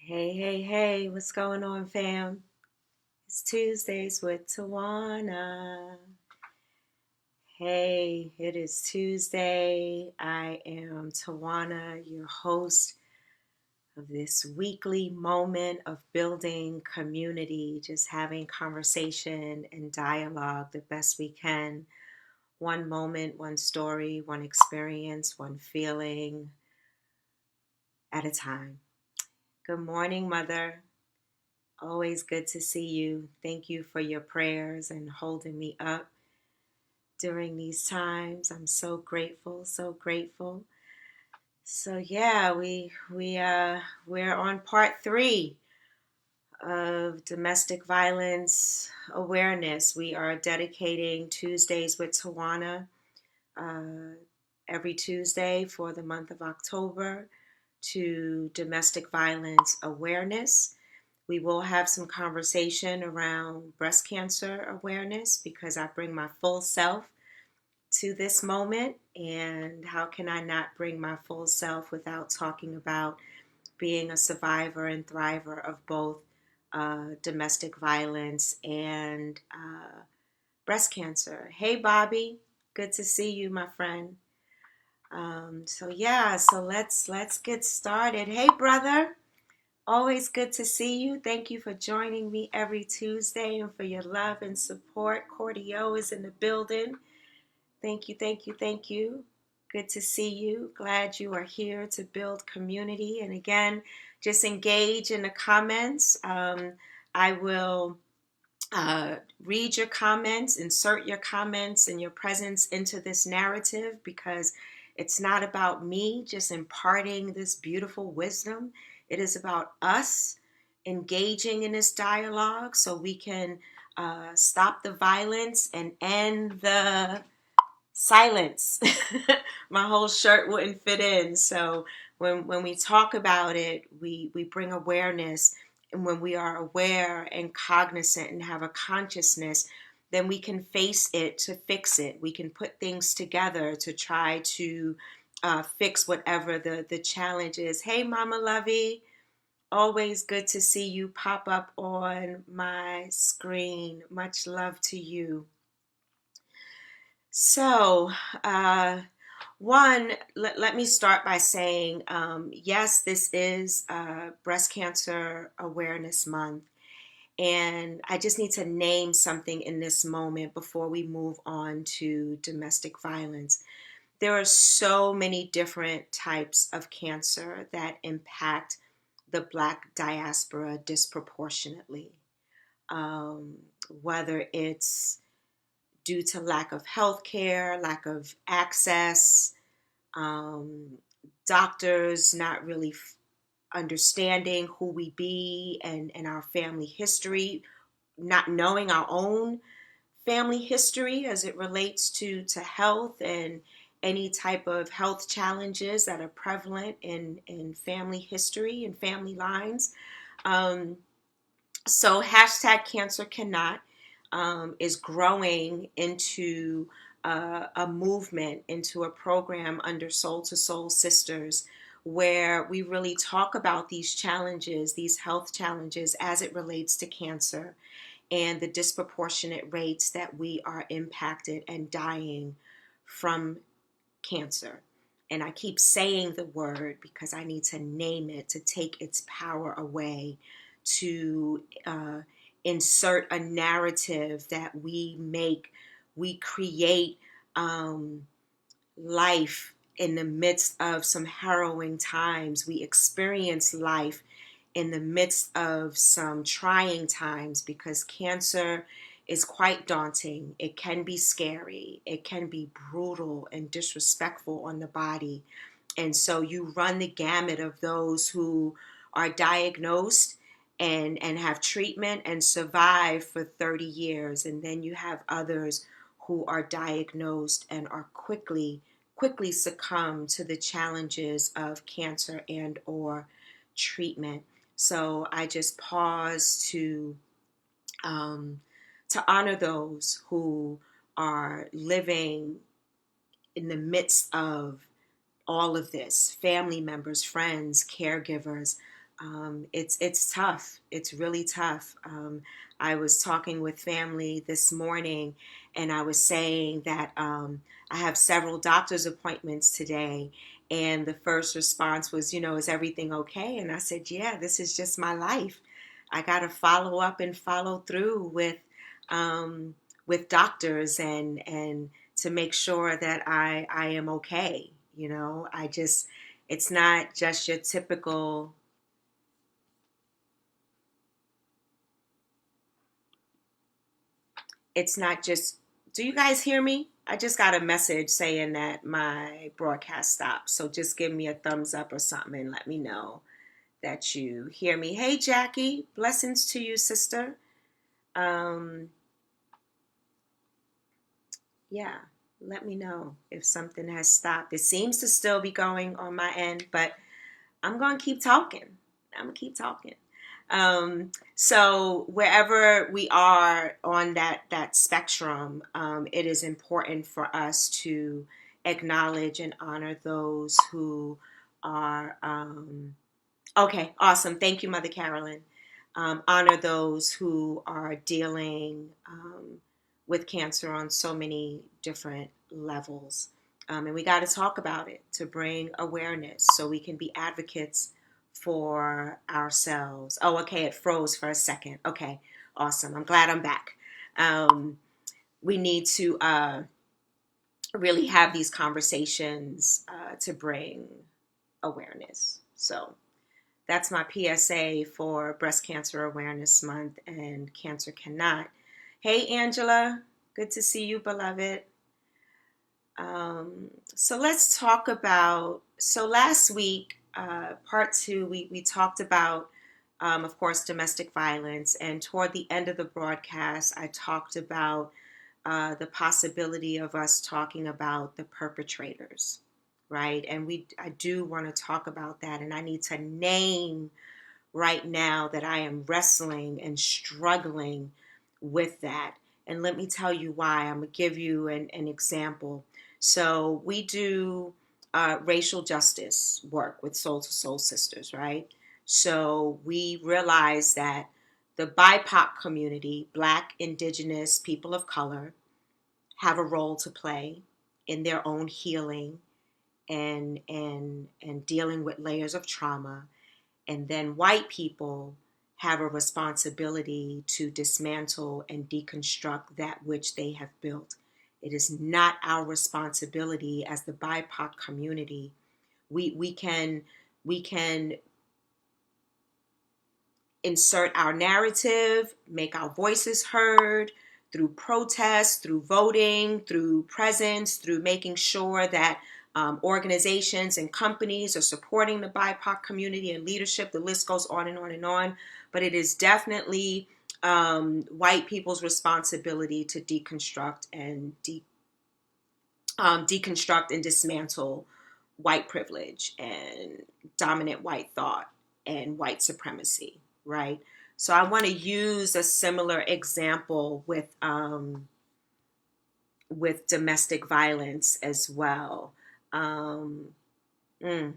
Hey, hey, hey, what's going on, fam? It's Tuesdays with Tawana. Hey, it is Tuesday. I am Tawana, your host of this weekly moment of building community, just having conversation and dialogue the best we can. One moment, one story, one experience, one feeling at a time. Good morning, Mother. Always good to see you. Thank you for your prayers and holding me up during these times. I'm so grateful, so grateful. So yeah, we're on part 3 of domestic violence awareness. We are dedicating Tuesdays with Tawana uh, every Tuesday for the month of October to domestic violence awareness. We will have some conversation around breast cancer awareness because I bring my full self to this moment. And how can I not bring my full self without talking about being a survivor and thriver of both domestic violence and breast cancer? Hey, Bobby, good to see you, my friend. So let's get started. Hey, brother. Always good to see you. Thank you for joining me every Tuesday and for your love and support. Cordio is in the building. Thank you, thank you, thank you. Good to see you. Glad you are here to build community. And again, just engage in the comments. I will read your comments, insert your comments and your presence into this narrative because it's not about me just imparting this beautiful wisdom. It is about us engaging in this dialogue so we can stop the violence and end the silence. My whole shirt wouldn't fit in. So when we talk about it, we bring awareness. And when we are aware and cognizant and have a consciousness, then we can face it to fix it. We can put things together to try to fix whatever the challenge is. Hey, Mama Lovey. Always good to see you pop up on my screen. Much love to you. So, uh, let me start by saying yes, this is Breast Cancer Awareness Month. And I just need to name something in this moment before we move on to domestic violence. There are so many different types of cancer that impact the Black diaspora disproportionately. Um, Whether it's due to lack of health care, lack of access, um, doctors not really understanding who we be and our family history, not knowing our own family history as it relates to health and any type of health challenges that are prevalent in family history and family lines. Um, so hashtag cancer cannot is growing into a movement, into a program under Soul to Soul Sisters, where we really talk about these challenges, these health challenges as it relates to cancer and the disproportionate rates that we are impacted and dying from cancer. And I keep saying the word because I need to name it to take its power away, to insert a narrative that we make, we create um, life in the midst of some harrowing times. We experience life in the midst of some trying times because cancer is quite daunting. It can be scary. It can be brutal and disrespectful on the body. And so you run the gamut of those who are diagnosed and have treatment and survive for 30 years. And then you have others who are diagnosed and are quickly succumb to the challenges of cancer and or treatment. So I just pause um, to honor those who are living in the midst of all of this, family members, friends, caregivers, It's tough. It's really tough. I was talking with family this morning, and I was saying that I have several doctor's appointments today, and the first response was, is everything okay? And I said, yeah, this is just my life. I got to follow up and follow through um, with doctors and to make sure that I am okay. It's not just your typical. It's not just, do you guys hear me? I just got a message saying that my broadcast stopped. So just give me a thumbs up or something and let me know that you hear me. Hey, Jackie, blessings to you, sister. Um, yeah, let me know if something has stopped. It seems to still be going on my end, but I'm going to keep talking. I'm going to keep talking. So wherever we are on that spectrum, it is important for us to acknowledge and honor those who are. Okay, awesome. Thank you, Mother Carolyn. Honor those who are dealing with cancer on so many different levels. And we got to talk about it to bring awareness so we can be advocates for ourselves. Oh, okay, it froze for a second. Okay, awesome. I'm glad I'm back. We need to really have these conversations to bring awareness. So that's my PSA for Breast Cancer Awareness Month and Cancer Cannot. Hey, Angela. Good to see you, beloved. So let's talk about. So last week, part two, we talked about, of course, domestic violence. And toward the end of the broadcast, I talked about the possibility of us talking about the perpetrators, right? And I do want to talk about that. And I need to name right now that I am wrestling and struggling with that. And let me tell you why. I'm going to give you an example. So we do racial justice work with Soul to Soul Sisters, right? So we realize that the BIPOC community, Black, Indigenous, people of color, have a role to play in their own healing and dealing with layers of trauma. And then white people have a responsibility to dismantle and deconstruct that which they have built. It is not our responsibility as the BIPOC community. We can insert our narrative, make our voices heard through protest, through voting, through presence, through making sure that organizations and companies are supporting the BIPOC community and leadership. The list goes on and on and on. But it is definitely white people's responsibility to deconstruct and dismantle white privilege and dominant white thought and white supremacy, right? So I want to use a similar example with domestic violence as well. Um, mm.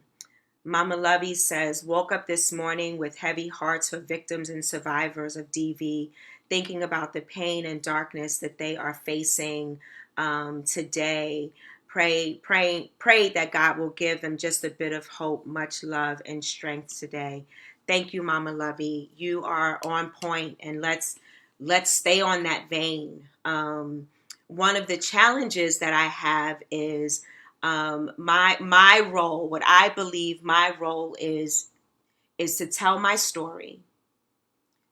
Mama Lovey says, woke up this morning with heavy hearts for victims and survivors of DV, thinking about the pain and darkness that they are facing today. Pray that God will give them just a bit of hope, much love and strength today. Thank you, Mama Lovey. You are on point, and let's stay on that vein. One of the challenges that I have is my role, what I believe my role is to tell my story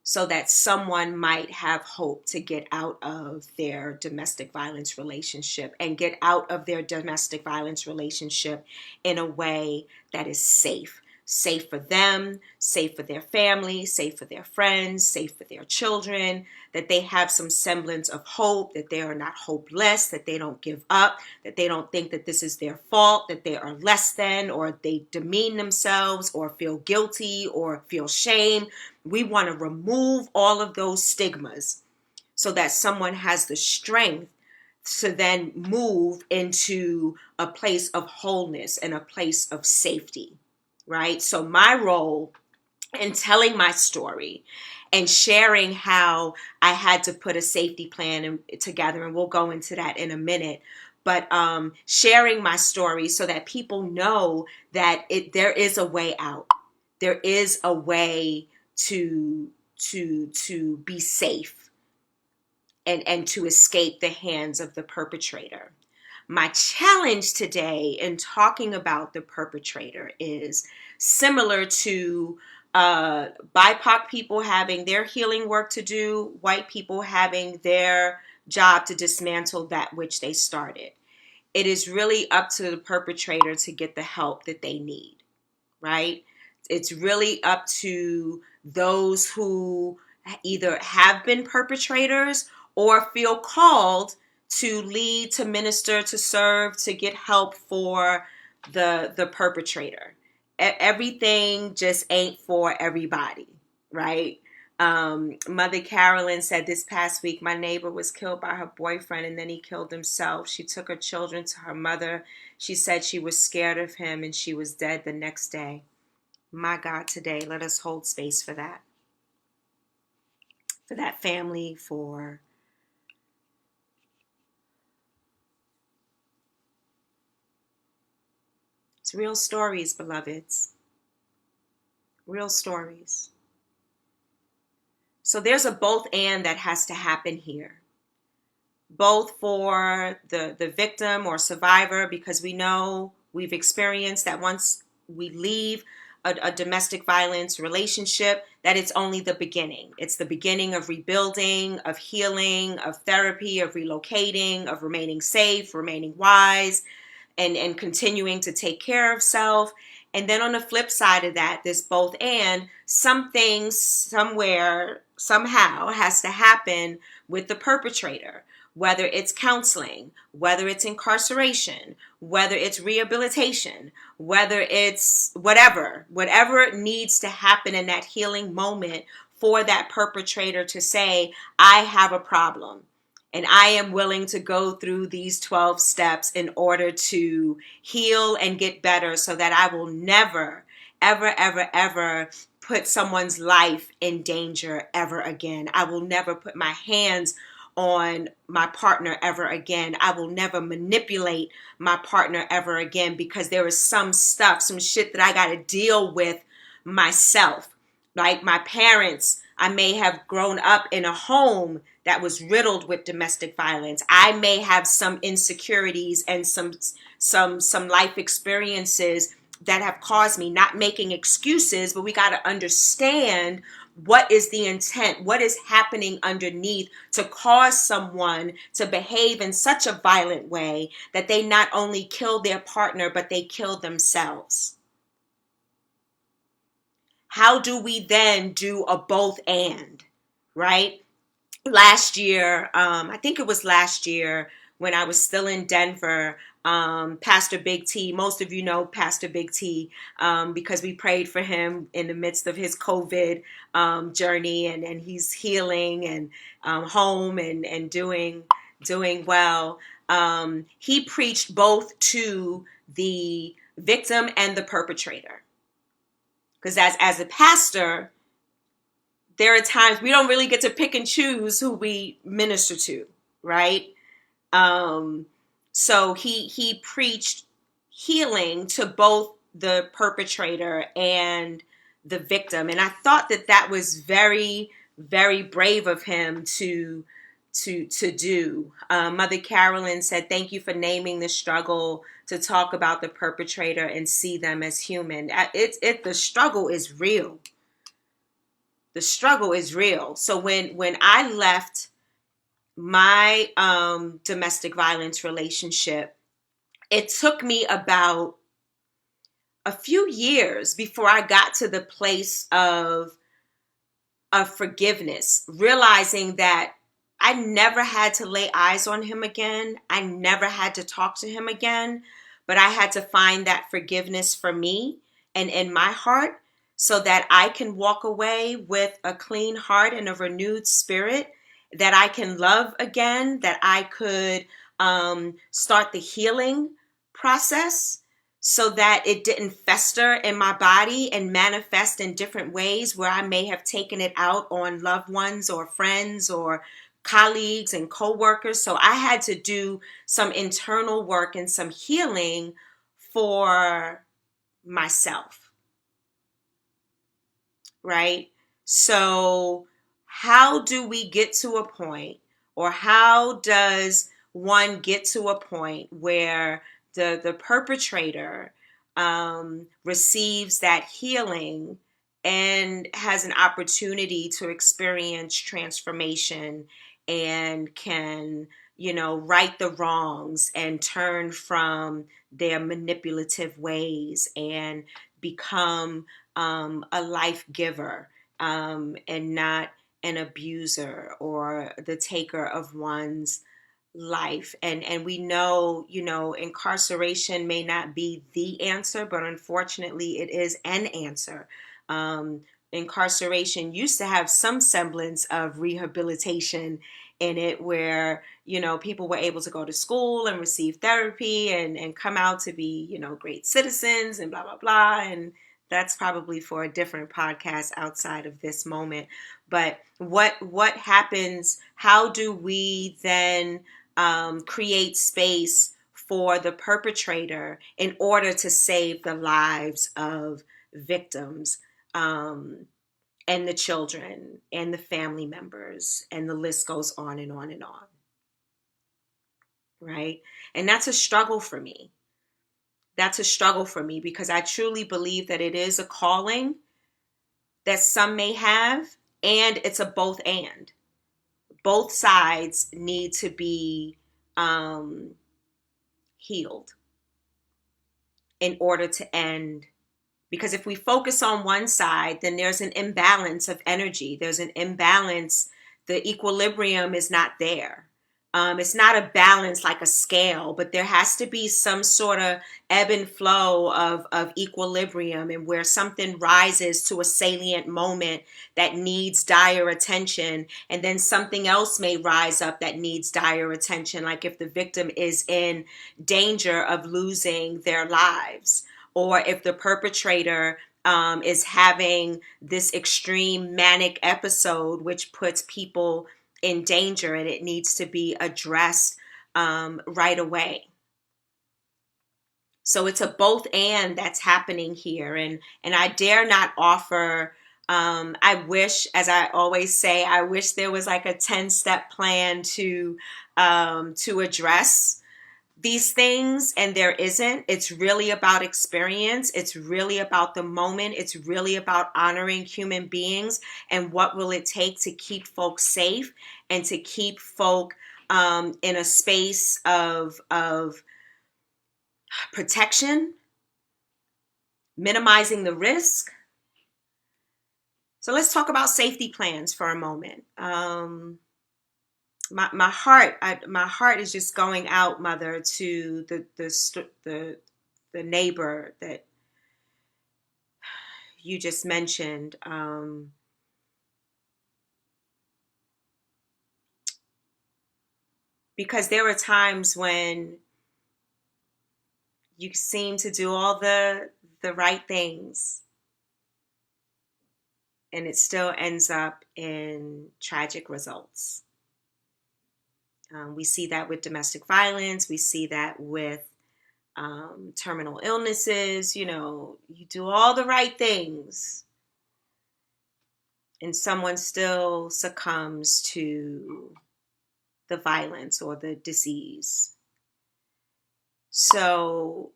so that someone might have hope to get out of their domestic violence relationship and get out of their domestic violence relationship in a way that is safe. Safe for them, safe for their family, safe for their friends, safe for their children, that they have some semblance of hope, that they are not hopeless, that they don't give up, that they don't think that this is their fault, that they are less than, or they demean themselves, or feel guilty, or feel shame. We want to remove all of those stigmas so that someone has the strength to then move into a place of wholeness and a place of safety, right? So my role and telling my story and sharing how I had to put a safety plan together. And we'll go into that in a minute. But sharing my story so that people know that there is a way out. There is a way to be safe and to escape the hands of the perpetrator. My challenge today in talking about the perpetrator is similar to BIPOC people having their healing work to do, white people having their job to dismantle that which they started. It is really up to the perpetrator to get the help that they need, right? It's really up to those who either have been perpetrators or feel called to lead, to minister, to serve, to get help for the perpetrator. Everything just ain't for everybody, right? Mother Carolyn said this past week, my neighbor was killed by her boyfriend and then he killed himself. She took her children to her mother. She said she was scared of him and she was dead the next day. My God, today, let us hold space for that family, for it's real stories, beloveds, real stories. So there's a both and that has to happen here, both for the victim or survivor, because we know we've experienced that once we leave a domestic violence relationship, that it's only the beginning. It's the beginning of rebuilding, of healing, of therapy, of relocating, of remaining safe, remaining wise, and continuing to take care of self. And then on the flip side of that, this both and, something somewhere, somehow has to happen with the perpetrator, whether it's counseling, whether it's incarceration, whether it's rehabilitation, whether it's whatever needs to happen in that healing moment for that perpetrator to say, I have a problem. And I am willing to go through these 12 steps in order to heal and get better so that I will never, ever, ever, ever put someone's life in danger ever again. I will never put my hands on my partner ever again. I will never manipulate my partner ever again because there is some shit that I got to deal with myself. Like my parents, I may have grown up in a home that was riddled with domestic violence. I may have some insecurities and some life experiences that have caused me, not making excuses, but we got to understand what is the intent, what is happening underneath to cause someone to behave in such a violent way that they not only kill their partner, but they kill themselves. How do we then do a both and, right? Last year, I think it was last year when I was still in Denver, Pastor Big T, most of you know Pastor Big T, because we prayed for him in the midst of his COVID journey, and he's healing and home and doing well. He preached both to the victim and the perpetrator. Because as a pastor, there are times we don't really get to pick and choose who we minister to, right? So he preached healing to both the perpetrator and the victim. And I thought that was very, very brave of him to do. Mother Carolyn said, thank you for naming the struggle, to talk about the perpetrator and see them as human. The struggle is real. The struggle is real. So when I left my domestic violence relationship, it took me about a few years before I got to the place of forgiveness, realizing that I never had to lay eyes on him again. I never had to talk to him again, but I had to find that forgiveness for me and in my heart so that I can walk away with a clean heart and a renewed spirit, that I can love again, that I could start the healing process so that it didn't fester in my body and manifest in different ways where I may have taken it out on loved ones or friends or colleagues and coworkers. So I had to do some internal work and some healing for myself, right? So how do we get to a point, or how does one get to a point where the perpetrator receives that healing and has an opportunity to experience transformation and can, right the wrongs and turn from their manipulative ways and become a life giver, and not an abuser or the taker of one's life. And we know, incarceration may not be the answer, but unfortunately it is an answer. um, Incarceration used to have some semblance of rehabilitation in it, where people were able to go to school and receive therapy and come out to be great citizens and blah blah blah. And that's probably for a different podcast outside of this moment. But what happens? How do we then create space for the perpetrator in order to save the lives of victims, and the children and the family members, and the list goes on and on and on, right? And that's a struggle for me. That's a struggle for me because I truly believe that it is a calling that some may have, and it's a both and. Both sides need to be healed in order to end. Because if we focus on one side, then there's an imbalance of energy. There's an imbalance. The equilibrium is not there. It's not a balance like a scale, but there has to be some sort of ebb and flow of equilibrium, and where something rises to a salient moment that needs dire attention, and then something else may rise up that needs dire attention, like if the victim is in danger of losing their lives, or if the perpetrator is having this extreme manic episode, which puts people in danger, and it needs to be addressed right away. So it's a both and that's happening here. And I dare not offer, I wish, as I always say, I wish there was like a 10-step plan to address these things, and there isn't. It's really about experience. It's really about the moment. It's really about honoring human beings, and what will it take to keep folks safe and to keep folk in a space of protection, minimizing the risk. So let's talk about safety plans for a moment. My heart is just going out, Mother, to the neighbor that you just mentioned. Because there are times when you seem to do all the right things, and it still ends up in tragic results. We see that with domestic violence. We see that with terminal illnesses. You do all the right things, and someone still succumbs to the violence or the disease. So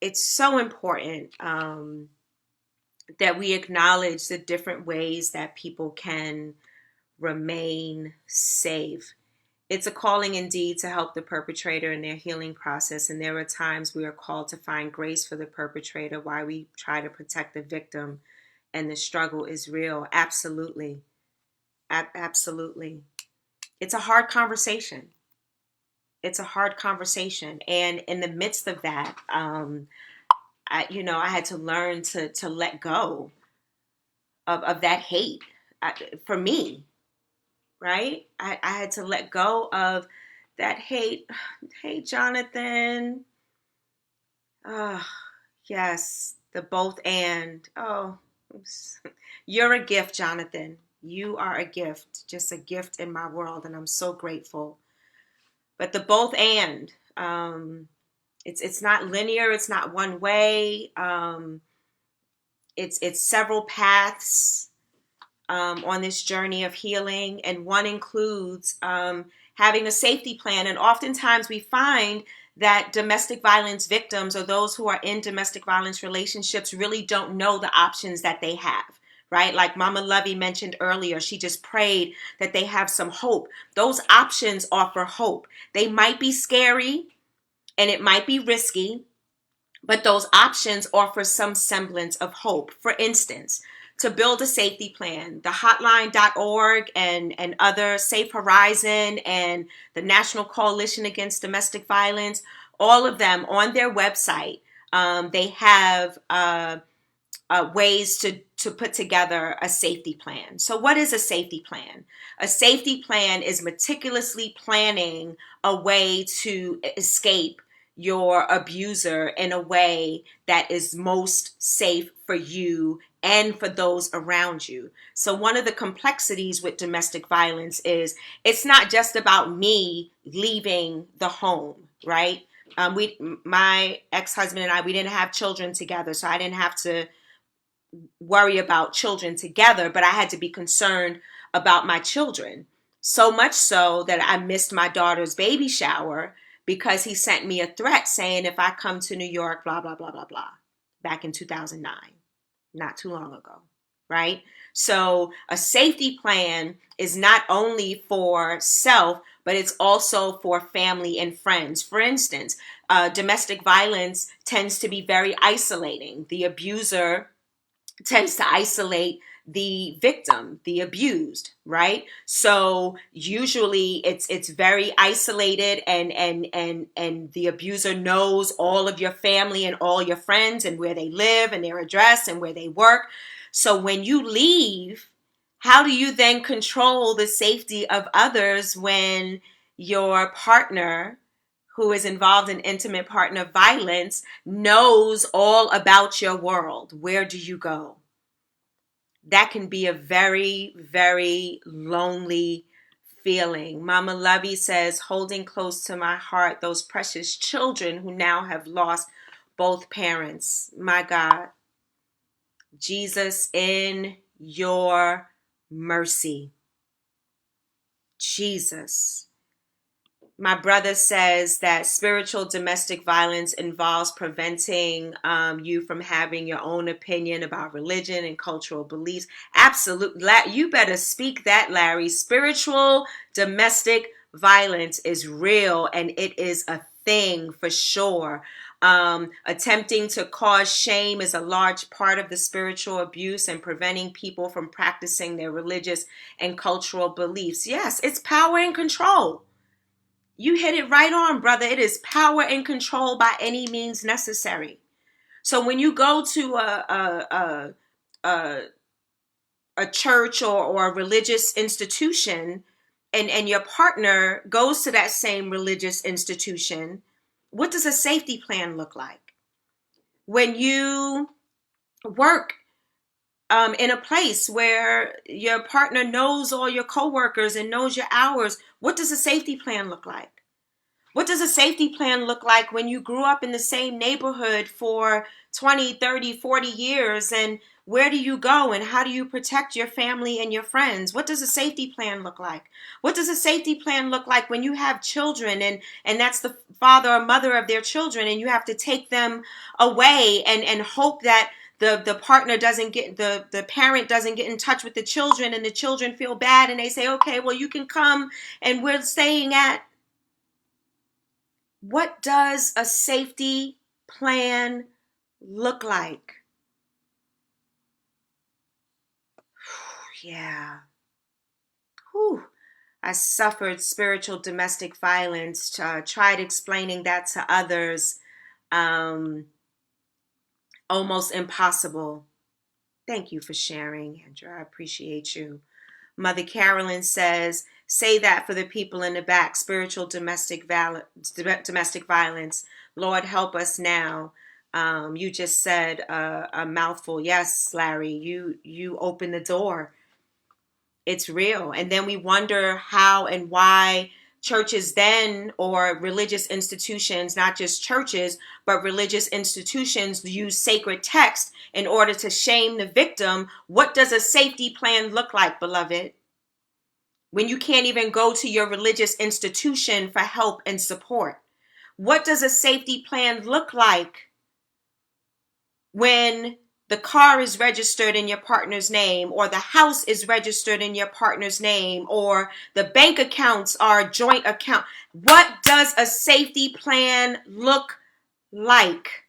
it's so important that we acknowledge the different ways that people can remain safe. It's a calling indeed to help the perpetrator in their healing process. And there are times we are called to find grace for the perpetrator while we try to protect the victim. And the struggle is real. Absolutely. Absolutely. It's a hard conversation. It's a hard conversation. And in the midst of that, I had to learn to let go of that hate for me, right? I had to let go of that hate. Hey, Jonathan. Oh, yes, the both and. Oh, oops. You're a gift, Jonathan. You are a gift, just a gift in my world, and I'm so grateful. But the both and, it's not linear. It's not one way. It's several paths on this journey of healing, and one includes having a safety plan. And oftentimes we find that domestic violence victims or those who are in domestic violence relationships really don't know the options that they have. Right? Like Mama Lovey mentioned earlier, she just prayed that they have some hope. Those options offer hope. They might be scary and it might be risky, but those options offer some semblance of hope. For instance, to build a safety plan, the hotline.org and other Safe Horizon and the National Coalition Against Domestic Violence, all of them on their website, they have ways to put together a safety plan. So what is a safety plan? A safety plan is meticulously planning a way to escape your abuser in a way that is most safe for you and for those around you. So one of the complexities with domestic violence is it's not just about me leaving the home, right? My ex-husband and I, we didn't have children together, so I didn't have to worry about children together, but I had to be concerned about my children. So much so that I missed my daughter's baby shower because he sent me a threat saying if I come to New York, blah, blah, blah, blah, blah, back in 2009, not too long ago, right? So a safety plan is not only for self, but it's also for family and friends. For instance, domestic violence tends to be very isolating. The abuser tends to isolate the victim, the abused, right? So usually it's very isolated, and the abuser knows all of your family and all your friends and where they live and their address and where they work. So when you leave, how do you then control the safety of others when your partner, who is involved in intimate partner violence, knows all about your world? Where do you go? That can be a very, very lonely feeling. Mama Lovey says, holding close to my heart those precious children who now have lost both parents. My God, Jesus, in your mercy. Jesus. My brother says that spiritual domestic violence involves preventing you from having your own opinion about religion and cultural beliefs. Absolutely. You better speak that, Larry. Spiritual domestic violence is real, and it is a thing for sure. Attempting to cause shame is a large part of the spiritual abuse and preventing people from practicing their religious and cultural beliefs. Yes, it's power and control. You hit it right on, brother. It is power and control by any means necessary. So when you go to a church or a religious institution, and your partner goes to that same religious institution, what does a safety plan look like? When you work in a place where your partner knows all your coworkers and knows your hours, what does a safety plan look like? What does a safety plan look like when you grew up in the same neighborhood for 20, 30, 40 years? And where do you go and how do you protect your family and your friends? What does a safety plan look like? What does a safety plan look like when you have children and that's the father or mother of their children, and you have to take them away and hope that the partner doesn't get, the parent doesn't get in touch with the children, and the children feel bad and they say, okay, well, you can come and we're staying at. What does a safety plan look like? Yeah. Whew. I suffered spiritual domestic violence, tried explaining that to others. Almost impossible. Thank you for sharing, Andrew. I appreciate you. Mother Carolyn says, say that for the people in the back, spiritual domestic violence. Lord, help us now. You just said a mouthful. Yes, Larry, you open the door. It's real. And then we wonder how and why churches then, or religious institutions, not just churches, but religious institutions, use sacred text in order to shame the victim. What does a safety plan look like, beloved? When you can't even go to your religious institution for help and support? What does a safety plan look like when the car is registered in your partner's name, or the house is registered in your partner's name, or the bank accounts are joint account? What does a safety plan look like?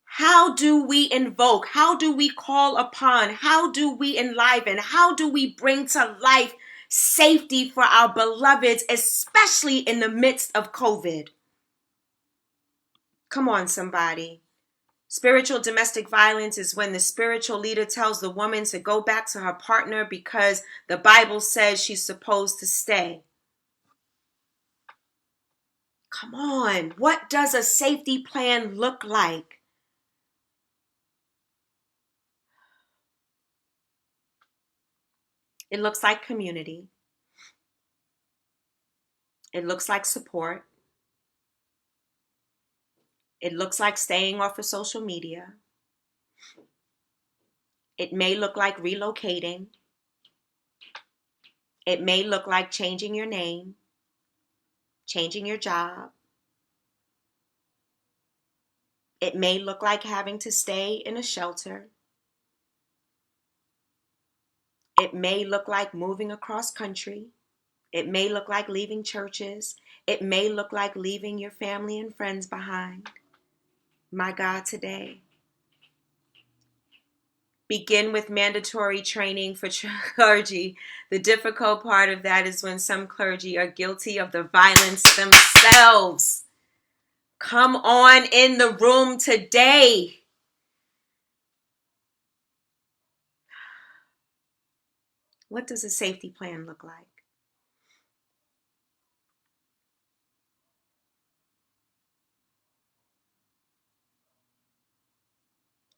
How do we invoke? How do we call upon? How do we enliven? How do we bring to life safety for our beloveds, especially in the midst of COVID? Come on, somebody. Spiritual domestic violence is when the spiritual leader tells the woman to go back to her partner because the Bible says she's supposed to stay. Come on. What does a safety plan look like? It looks like community. It looks like support. It looks like staying off of social media. It may look like relocating. It may look like changing your name, changing your job. It may look like having to stay in a shelter. It may look like moving across country. It may look like leaving churches. It may look like leaving your family and friends behind. My God, today. Begin with mandatory training for clergy. The difficult part of that is when some clergy are guilty of the violence themselves. Come on in the room today. What does a safety plan look like?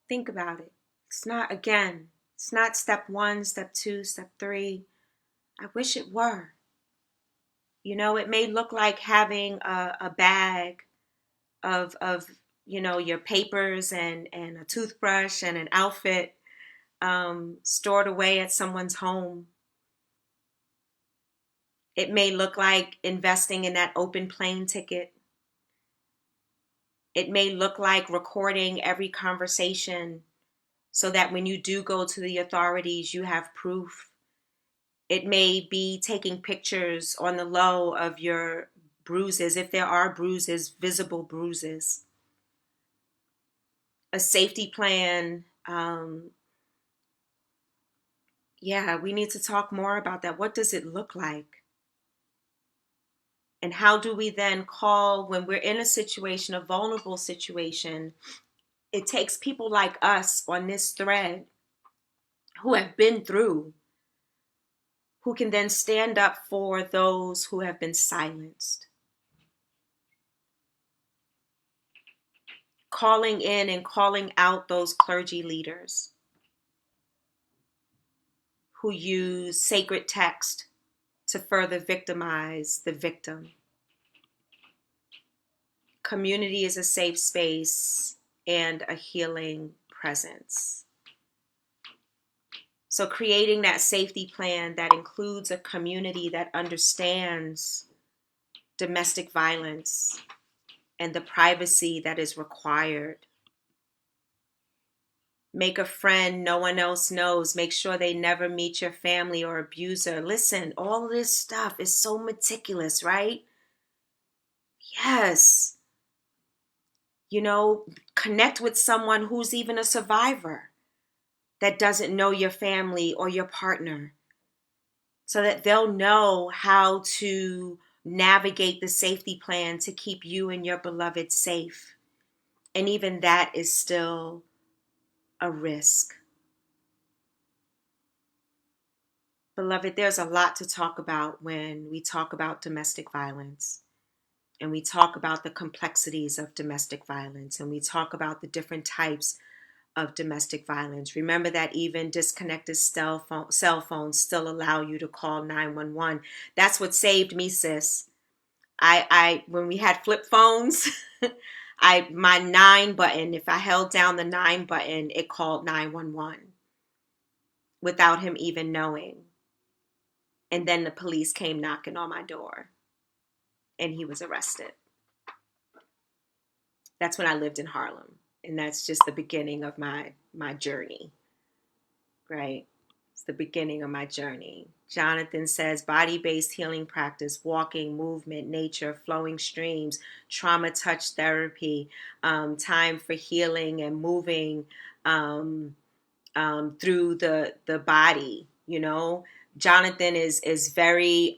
Think about it. It's not, again, it's not step 1, step 2, step 3. I wish it were. You know, it may look like having a bag of your papers and a toothbrush and an outfit stored away at someone's home. It may look like investing in that open plane ticket. It may look like recording every conversation so that when you do go to the authorities, you have proof. It may be taking pictures on the low of your bruises, if there are bruises, visible bruises. A safety plan. We need to talk more about that. What does it look like? And how do we then call when we're in a situation, a vulnerable situation? It takes people like us on this thread who have been through, who can then stand up for those who have been silenced. Calling in and calling out those clergy leaders who use sacred text to further victimize the victim. Community is a safe space and a healing presence. So creating that safety plan that includes a community that understands domestic violence and the privacy that is required. Make a friend no one else knows. Make sure they never meet your family or abuser. Listen, all this stuff is so meticulous, right? Yes. Connect with someone who's even a survivor that doesn't know your family or your partner, so that they'll know how to navigate the safety plan to keep you and your beloved safe. And even that is still a risk. Beloved, there's a lot to talk about when we talk about domestic violence. And we talk about the complexities of domestic violence, and we talk about the different types of domestic violence. Remember that even disconnected cell phones still allow you to call 911. That's what saved me, sis. I when we had flip phones, my 9 button, if I held down the 9 button, it called 911 without him even knowing. And then the police came knocking on my door and he was arrested. That's when I lived in Harlem. And that's just the beginning of my journey, right? It's the beginning of my journey. Jonathan says body-based healing practice, walking, movement, nature, flowing streams, trauma touch therapy, time for healing and moving through the body. You know, Jonathan is very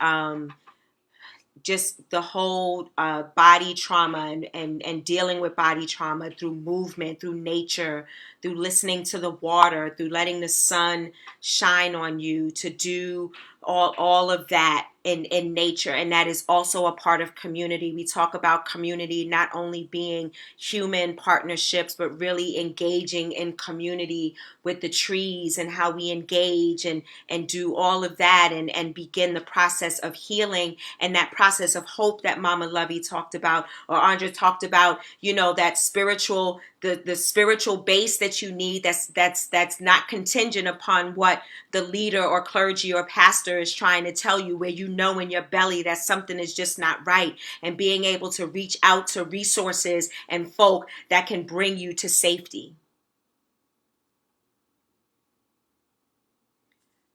just the whole body trauma and dealing with body trauma through movement, through nature, through listening to the water, through letting the sun shine on you, to do all of that in nature. And that is also a part of community. We talk about community not only being human partnerships, but really engaging in community with the trees and how we engage and do all of that and begin the process of healing and that process of hope that Mama Lovey talked about, or Andra talked about, you know, that spiritual, the spiritual base that you need that's not contingent upon what the leader or clergy or pastor is trying to tell you, where you know in your belly that something is just not right, and being able to reach out to resources and folk that can bring you to safety.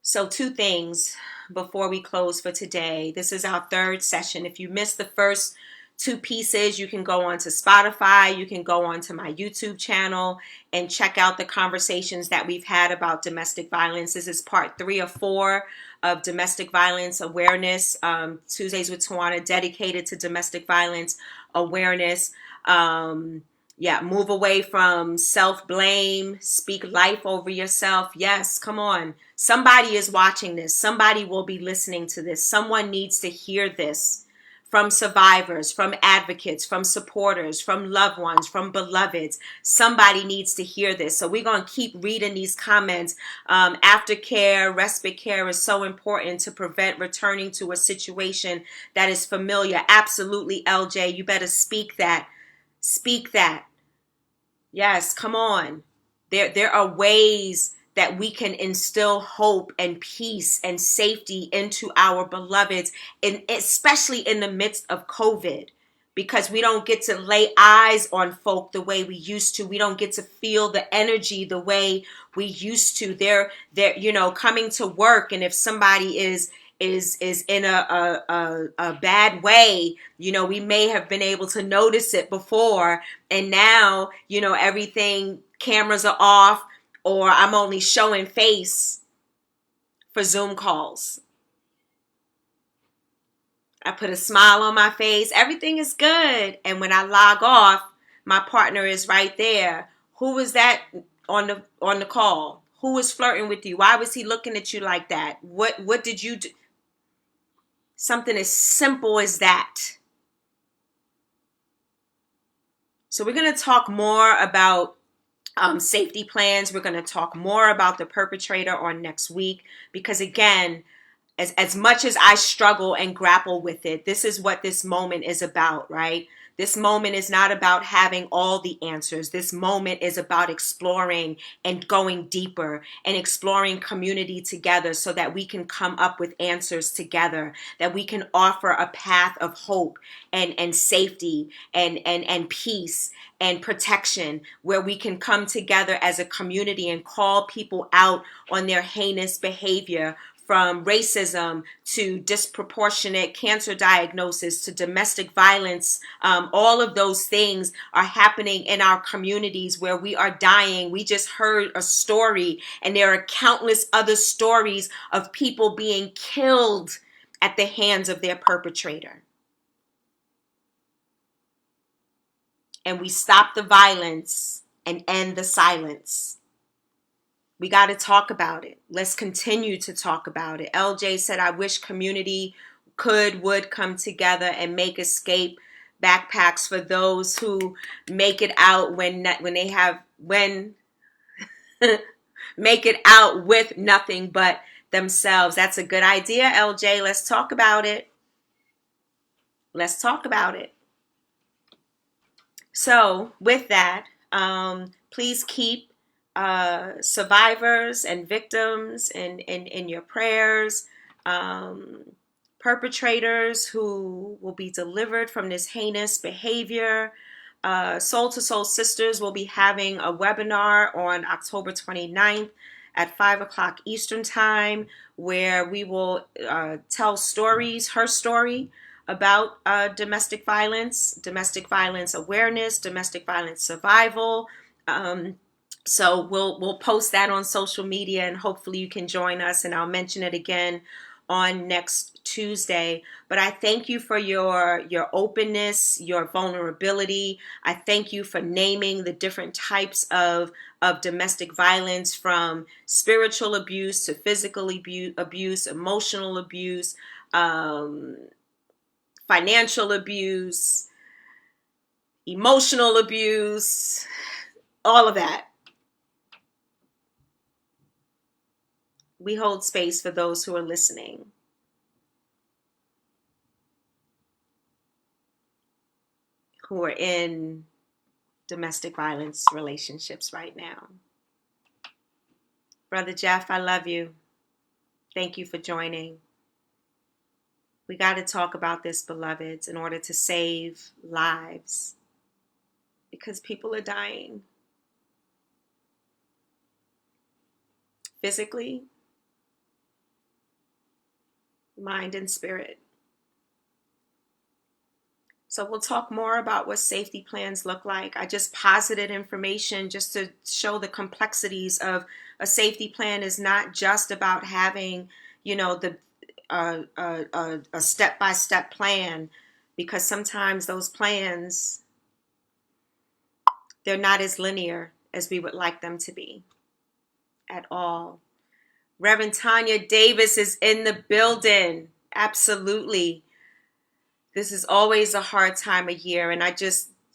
So 2 things before we close for today. This is our 3rd session. If you missed the first 2 pieces, you can go on to Spotify, you can go on to my YouTube channel and check out the conversations that we've had about domestic violence. This is part 3 or 4 of domestic violence awareness, Tuesdays with Tawana, dedicated to domestic violence awareness. Move away from self-blame, speak life over yourself. Yes, come on. Somebody is watching this. Somebody will be listening to this. Someone needs to hear this from survivors, from advocates, from supporters, from loved ones, from beloveds. Somebody needs to hear this. So we're going to keep reading these comments. Aftercare, respite care is so important to prevent returning to a situation that is familiar. Absolutely, LJ. You better speak that. Speak that. Yes, come on. There are ways that we can instill hope and peace and safety into our beloveds, and especially in the midst of COVID, because we don't get to lay eyes on folk the way we used to. We don't get to feel the energy the way we used to. They're coming to work, and if somebody is in a bad way, we may have been able to notice it before, and now everything, cameras are off, or I'm only showing face for Zoom calls. I put a smile on my face, everything is good, and when I log off, my partner is right there. Who was that on the call? Who was flirting with you? Why was he looking at you like that? What did you do? Something as simple as that. So we're going to talk more about safety plans. We're going to talk more about the perpetrator on next week, because again, as much as I struggle and grapple with it, this is what this moment is about, right? This moment is not about having all the answers. This moment is about exploring and going deeper and exploring community together so that we can come up with answers together, that we can offer a path of hope and safety and peace and protection, where we can come together as a community and call people out on their heinous behavior, from racism to disproportionate cancer diagnosis to domestic violence. All of those things are happening in our communities where we are dying. We just heard a story, and there are countless other stories of people being killed at the hands of their perpetrator. And we stop the violence and end the silence. We got to talk about it. Let's continue to talk about it. LJ said, I wish community would come together and make escape backpacks for those who make it out when make it out with nothing but themselves. That's a good idea, LJ. Let's talk about it. Let's talk about it. So, with that, please keep survivors and victims in your prayers. Um, Perpetrators who will be delivered from this heinous behavior. Soul to Soul Sisters will be having a webinar on October 29th at 5 o'clock Eastern Time, where we will tell stories, her story, about domestic violence awareness, domestic violence survival. So we'll post that on social media, and hopefully you can join us. And I'll mention it again on next Tuesday. But I thank you for your openness, your vulnerability. I thank you for naming the different types of domestic violence, from spiritual abuse to physical abuse, emotional abuse, financial abuse, emotional abuse, all of that. We hold space for those who are listening, who are in domestic violence relationships right now. Brother Jeff, I love you. Thank you for joining. We got to talk about this, beloveds, in order to save lives, because people are dying physically, mind, and spirit. So we'll talk more about what safety plans look like. I just posited information just to show the complexities of a safety plan. Is not just about having, the a step-by-step plan, because sometimes those plans, they're not as linear as we would like them to be at all. Reverend Tanya Davis is in the building. Absolutely. This is always a hard time of year. And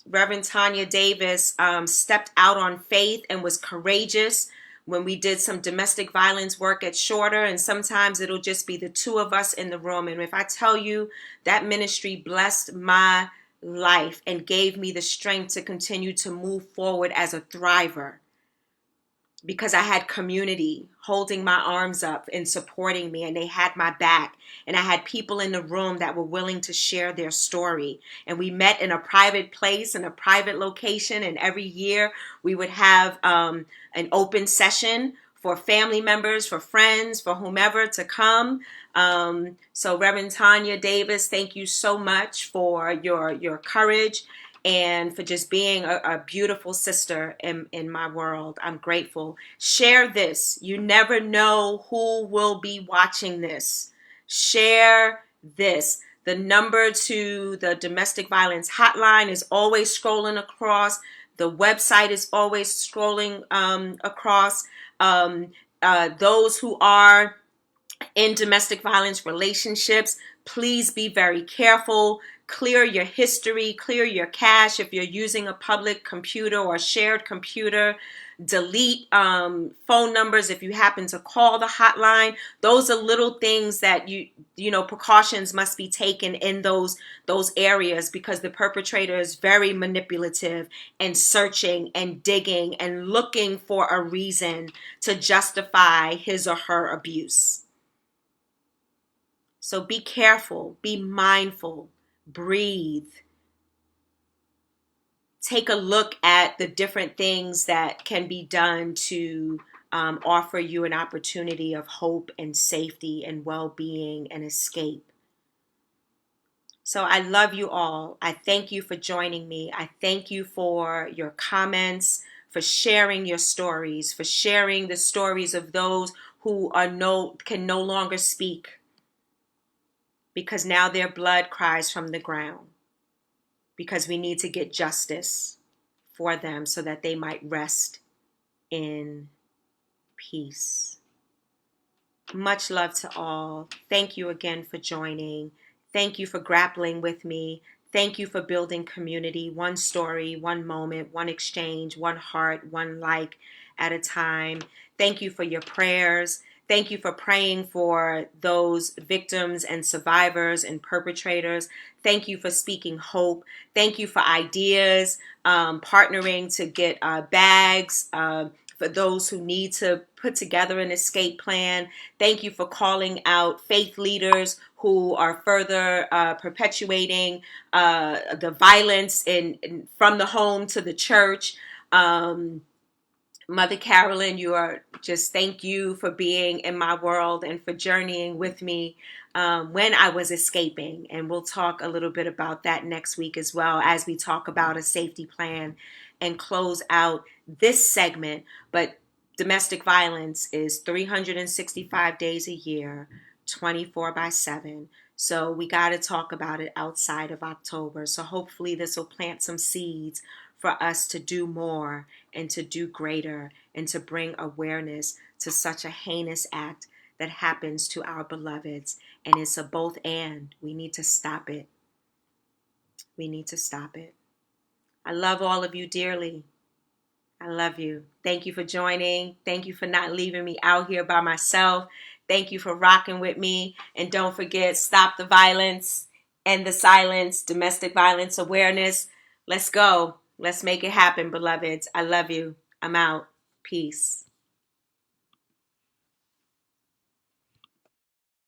Reverend Tanya Davis stepped out on faith and was courageous when we did some domestic violence work at Shorter. And sometimes it'll just be the two of us in the room. And if I tell you, that ministry blessed my life and gave me the strength to continue to move forward as a thriver, because I had community holding my arms up and supporting me, and they had my back. And I had people in the room that were willing to share their story. And we met in a private place, in a private location. And every year we would have an open session for family members, for friends, for whomever to come. So Reverend Tanya Davis, thank you so much for your courage and for just being a beautiful sister in my world. I'm grateful. Share this. You never know who will be watching this. Share this. The number to the domestic violence hotline is always scrolling across. The website is always scrolling across. Those who are in domestic violence relationships, please be very careful. Clear your history, clear your cache. If you're using a public computer or a shared computer, delete phone numbers if you happen to call the hotline. Those are little things that precautions must be taken in those areas, because the perpetrator is very manipulative and searching and digging and looking for a reason to justify his or her abuse. So be careful, be mindful, breathe. Take a look at the different things that can be done to offer you an opportunity of hope and safety and well-being and escape. So I love you all. I thank you for joining me. I thank you for your comments, for sharing your stories, for sharing the stories of those who can no longer speak, because now their blood cries from the ground, because we need to get justice for them so that they might rest in peace. Much love to all. Thank you again for joining. Thank you for grappling with me. Thank you for building community, one story, one moment, one exchange, one heart, one like at a time. Thank you for your prayers. Thank you for praying for those victims and survivors and perpetrators. Thank you for speaking hope. Thank you for ideas, partnering to get bags for those who need to put together an escape plan. Thank you for calling out faith leaders who are further perpetuating the violence from the home to the church. Mother Carolyn, you are just thank you for being in my world and for journeying with me when I was escaping. And we'll talk a little bit about that next week as well as we talk about a safety plan and close out this segment. But domestic violence is 365 days a year, 24/7. So we got to talk about it outside of October. So hopefully this will plant some seeds for us to do more and to do greater and to bring awareness to such a heinous act that happens to our beloveds. And it's a both and. We need to stop it. We need to stop it. I love all of you dearly. I love you. Thank you for joining. Thank you for not leaving me out here by myself. Thank you for rocking with me. And don't forget, stop the violence, end the silence, domestic violence awareness. Let's go. Let's make it happen, beloveds. I love you. I'm out. Peace.